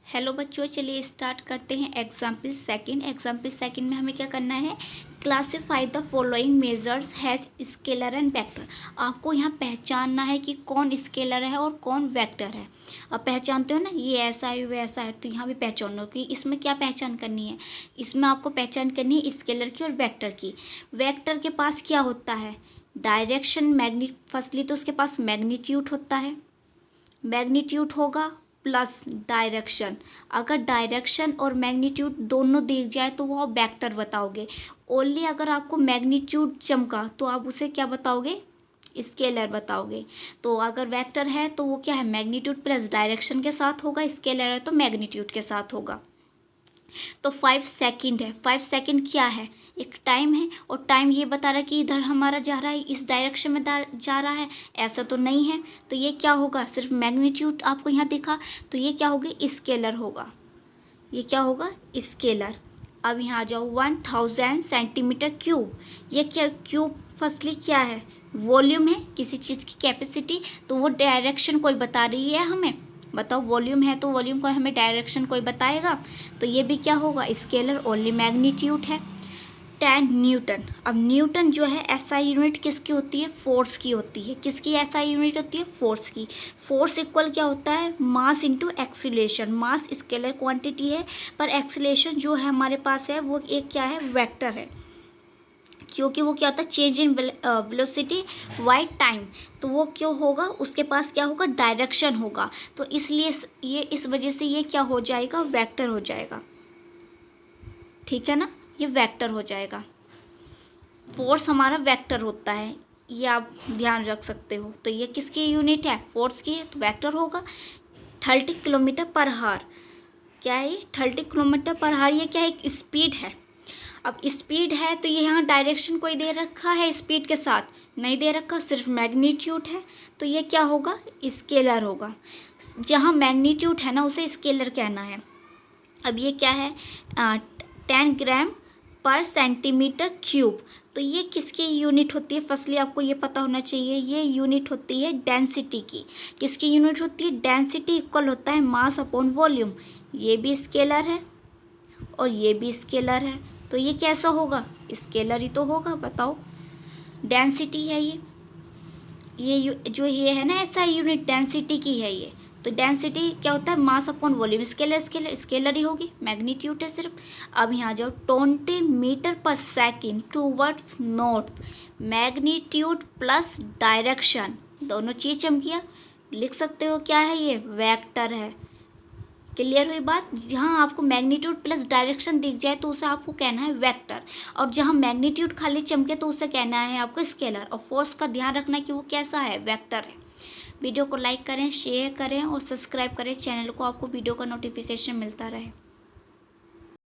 Hello बच्चों, चलिए start करते हैं एग्जाम्पल सेकंड में हमें क्या करना है। Classify the following measures has scalar and vector. आपको यहाँ पहचानना है कि कौन स्केलर है और कौन वेक्टर है। अब पहचानते हो ना, ये ऐसा है वो ऐसा है, तो यहाँ भी पहचानो कि इसमें क्या पहचान करनी है। इसमें आपको पहचान करनी है स्केलर की और वेक्टर की। वेक्टर के पास क्या होता है, डायरेक्शन फर्स्टली तो उसके पास मैग्नीट्यूड होता है, मैग्नीट्यूड होगा प्लस डायरेक्शन। अगर डायरेक्शन और मैग्नीट्यूड दोनों दिख जाए तो वो आप वेक्टर बताओगे। ओनली अगर आपको मैग्नीट्यूड चमका तो आप उसे क्या बताओगे, स्केलर बताओगे। तो अगर वेक्टर है तो वो क्या है, मैग्नीट्यूड प्लस डायरेक्शन के साथ होगा, स्केलर है तो मैग्नीट्यूड के साथ होगा। तो 5 सेकंड है, 5 सेकंड क्या है, एक टाइम है। और टाइम ये बता रहा है कि इधर हमारा जा रहा है, इस डायरेक्शन में जा रहा है, ऐसा तो नहीं है। तो ये क्या होगा, सिर्फ मैग्नीट्यूड आपको यहाँ दिखा, तो ये क्या होगी, स्केलर होगा। ये क्या होगा, स्केलर। अब यहाँ आ जाओ, 1000 सेंटीमीटर क्यूब। ये क्या, क्यूब फर्स्टली क्या है, वॉल्यूम है किसी चीज़ की कैपेसिटी, तो वो डायरेक्शन कोई बता रही है हमें। बताओ, वॉल्यूम है तो वॉल्यूम को हमें डायरेक्शन कोई बताएगा। तो ये भी क्या होगा, स्केलर, ओनली मैग्नीट्यूड है। 10 न्यूटन। अब न्यूटन जो है एसआई यूनिट किसकी होती है, फोर्स की होती है। किसकी एसआई यूनिट होती है, फोर्स की। फोर्स इक्वल क्या होता है, मास इंटू एक्सीलरेशन। मास स्केलर क्वांटिटी है, पर एक्सीलरेशन जो है हमारे पास है वो एक क्या है, वेक्टर है। क्योंकि वो क्या होता है, change in velocity by time. तो वो क्यों होगा, उसके पास क्या होगा, डायरेक्शन होगा। तो इसलिए ये इस वजह से ये क्या हो जाएगा, वेक्टर हो जाएगा। ठीक है ना, ये वेक्टर हो जाएगा। फोर्स हमारा वेक्टर होता है, ये आप ध्यान रख सकते हो। तो ये किसकी यूनिट है, फोर्स की है, तो वेक्टर होगा। 30 किलोमीटर पर हावर क्या है, 30 किलोमीटर पर हावर। ये क्या है, एक स्पीड है। अब स्पीड है तो ये यहाँ डायरेक्शन कोई दे रखा है स्पीड के साथ, नहीं दे रखा, सिर्फ मैग्नीट्यूड है। तो ये क्या होगा, स्केलर होगा। जहाँ मैग्नीट्यूड है ना उसे स्केलर कहना है। अब ये क्या है, 10 ग्राम पर सेंटीमीटर क्यूब। तो ये किसकी यूनिट होती है, फर्स्टली आपको ये पता होना चाहिए। ये यूनिट होती है डेंसिटी की। किसकी यूनिट होती है, डेंसिटी इक्वल होता है मास अपॉन वॉल्यूम। ये भी स्केलर है और ये भी स्केलर है, तो ये कैसा होगा, स्केलर ही तो होगा। बताओ, डेंसिटी है ये जो ये है ना ऐसा यूनिट डेंसिटी की है ये। तो डेंसिटी क्या होता है, मास अपॉन वॉल्यूम। स्केलर ही होगी, मैग्नीट्यूड है सिर्फ। अब यहाँ जाओ, 20 मीटर पर second towards north. Magnitude plus direction, दोनों चीज़ चमकिया, लिख सकते हो क्या है, ये वेक्टर है। क्लियर हुई बात। जहाँ आपको मैग्नीट्यूड प्लस डायरेक्शन दिख जाए तो उसे आपको कहना है वेक्टर, और जहाँ मैग्नीट्यूड खाली चमके तो उसे कहना है आपको स्केलर। और फोर्स का ध्यान रखना कि वो कैसा है, वेक्टर है। वीडियो को लाइक करें, शेयर करें और सब्सक्राइब करें चैनल को, आपको वीडियो का नोटिफिकेशन मिलता रहे।